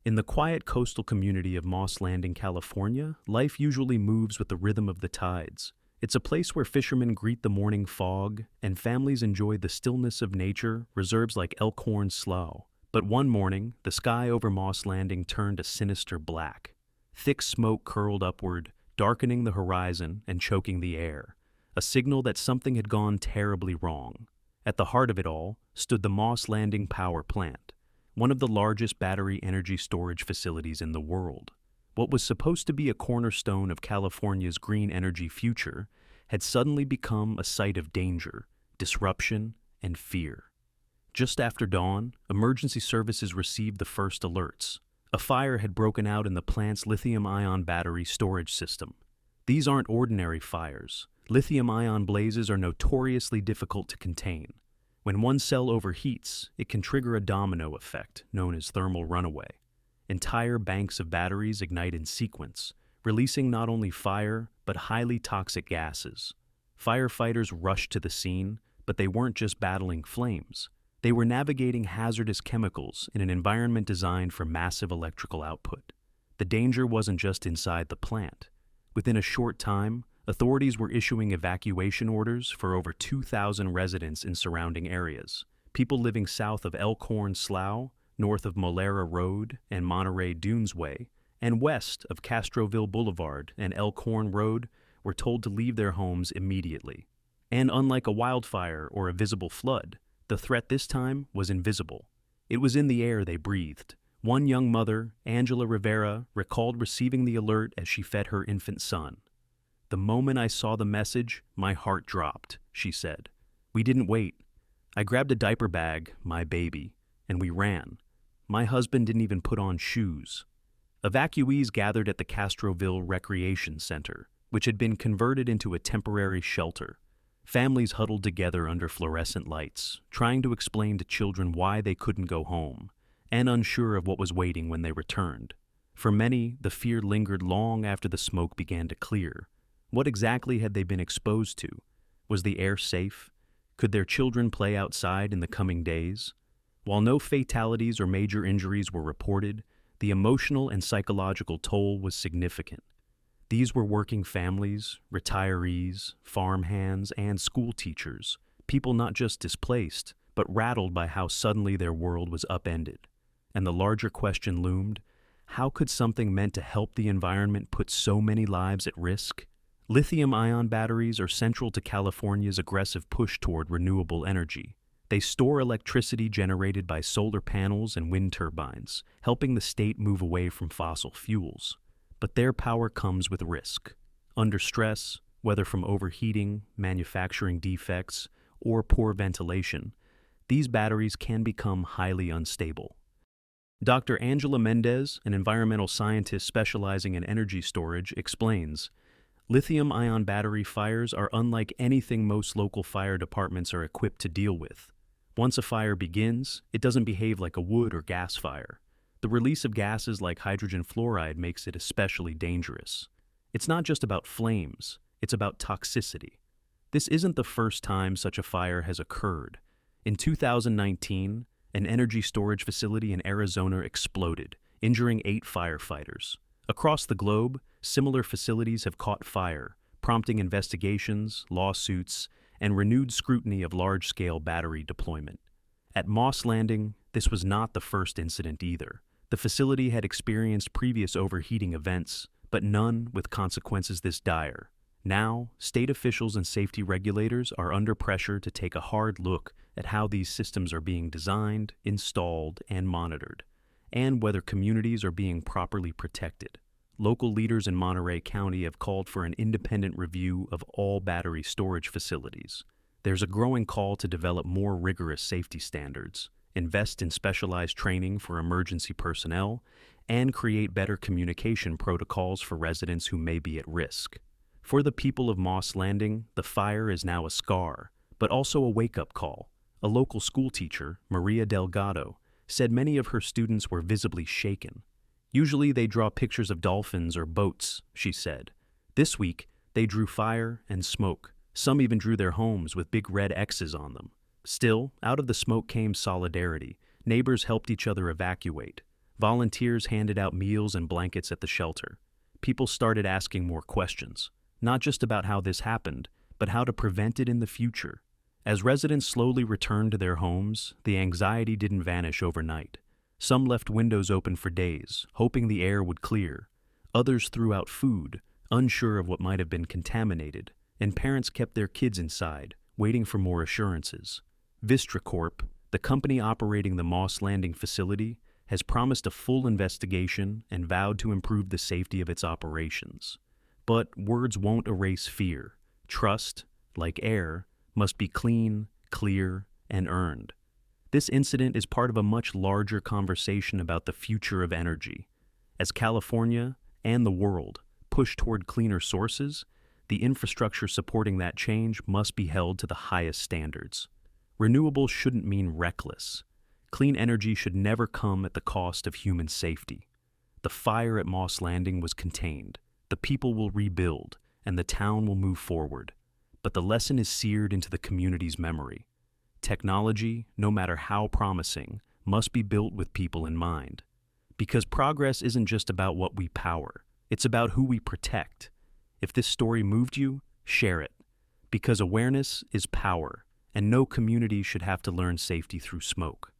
In the quiet coastal community of Moss Landing, California, life usually moves with the rhythm of the tides. It's a place where fishermen greet the morning fog and families enjoy the stillness of nature, reserves like Elkhorn Slough. But one morning, the sky over Moss Landing turned a sinister black. Thick smoke curled upward, darkening the horizon and choking the air, a signal that something had gone terribly wrong. At the heart of it all stood the Moss Landing Power Plant, one of the largest battery energy storage facilities in the world. What was supposed to be a cornerstone of California's green energy future had suddenly become a site of danger, disruption, and fear. Just after dawn, emergency services received the first alerts. A fire had broken out in the plant's lithium-ion battery storage system. These aren't ordinary fires. Lithium-ion blazes are notoriously difficult to contain. When one cell overheats, it can trigger a domino effect known as thermal runaway. Entire banks of batteries ignite in sequence, releasing not only fire, but highly toxic gases. Firefighters rushed to the scene, but they weren't just battling flames. They were navigating hazardous chemicals in an environment designed for massive electrical output. The danger wasn't just inside the plant. Within a short time, authorities were issuing evacuation orders for over 2,000 residents in surrounding areas. People living south of Elkhorn Slough, north of Molera Road and Monterey Dunes Way, and west of Castroville Boulevard and Elkhorn Road were told to leave their homes immediately. And unlike a wildfire or a visible flood, the threat this time was invisible. It was in the air they breathed. One young mother, Angela Rivera, recalled receiving the alert as she fed her infant son. "The moment I saw the message, my heart dropped," she said. "We didn't wait. I grabbed a diaper bag, my baby, and we ran. My husband didn't even put on shoes." Evacuees gathered at the Castroville Recreation Center, which had been converted into a temporary shelter. Families huddled together under fluorescent lights, trying to explain to children why they couldn't go home, and unsure of what was waiting when they returned. For many, the fear lingered long after the smoke began to clear. What exactly had they been exposed to? Was the air safe? Could their children play outside in the coming days? While no fatalities or major injuries were reported, the emotional and psychological toll was significant. These were working families, retirees, farmhands, and school teachers, people not just displaced, but rattled by how suddenly their world was upended. And the larger question loomed: how could something meant to help the environment put so many lives at risk? Lithium-ion batteries are central to California's aggressive push toward renewable energy. They store electricity generated by solar panels and wind turbines, helping the state move away from fossil fuels. But their power comes with risk. Under stress, whether from overheating, manufacturing defects, or poor ventilation, these batteries can become highly unstable. Dr. Angela Mendez, an environmental scientist specializing in energy storage, explains, "Lithium-ion battery fires are unlike anything most local fire departments are equipped to deal with. Once a fire begins, it doesn't behave like a wood or gas fire. The release of gases like hydrogen fluoride makes it especially dangerous. It's not just about flames, it's about toxicity. This isn't the first time such a fire has occurred. In 2019, an energy storage facility in Arizona exploded, injuring 8 firefighters. Across the globe, similar facilities have caught fire, prompting investigations, lawsuits, and renewed scrutiny of large-scale battery deployment. At Moss Landing, this was not the first incident either. The facility had experienced previous overheating events, but none with consequences this dire. Now, state officials and safety regulators are under pressure to take a hard look at how these systems are being designed, installed, and monitored, and whether communities are being properly protected. Local leaders in Monterey County have called for an independent review of all battery storage facilities. There's a growing call to develop more rigorous safety standards, invest in specialized training for emergency personnel, and create better communication protocols for residents who may be at risk. For the people of Moss Landing, the fire is now a scar, but also a wake-up call. A local school teacher, Maria Delgado, said many of her students were visibly shaken. "Usually they draw pictures of dolphins or boats," she said. "This week, they drew fire and smoke. Some even drew their homes with big red X's on them. Still, out of the smoke came solidarity. Neighbors helped each other evacuate. Volunteers handed out meals and blankets at the shelter. People started asking more questions, not just about how this happened, but how to prevent it in the future. As residents slowly returned to their homes, the anxiety didn't vanish overnight. Some left windows open for days, hoping the air would clear. Others threw out food, unsure of what might have been contaminated, and parents kept their kids inside, waiting for more assurances. Vistra Corp, the company operating the Moss Landing facility, has promised a full investigation and vowed to improve the safety of its operations. But words won't erase fear. Trust, like air, must be clean, clear, and earned. This incident is part of a much larger conversation about the future of energy. As California and the world push toward cleaner sources, the infrastructure supporting that change must be held to the highest standards. Renewables shouldn't mean reckless. Clean energy should never come at the cost of human safety. The fire at Moss Landing was contained. The people will rebuild, and the town will move forward. But the lesson is seared into the community's memory. Technology, no matter how promising, must be built with people in mind. Because progress isn't just about what we power, it's about who we protect. If this story moved you, share it. Because awareness is power, and no community should have to learn safety through smoke.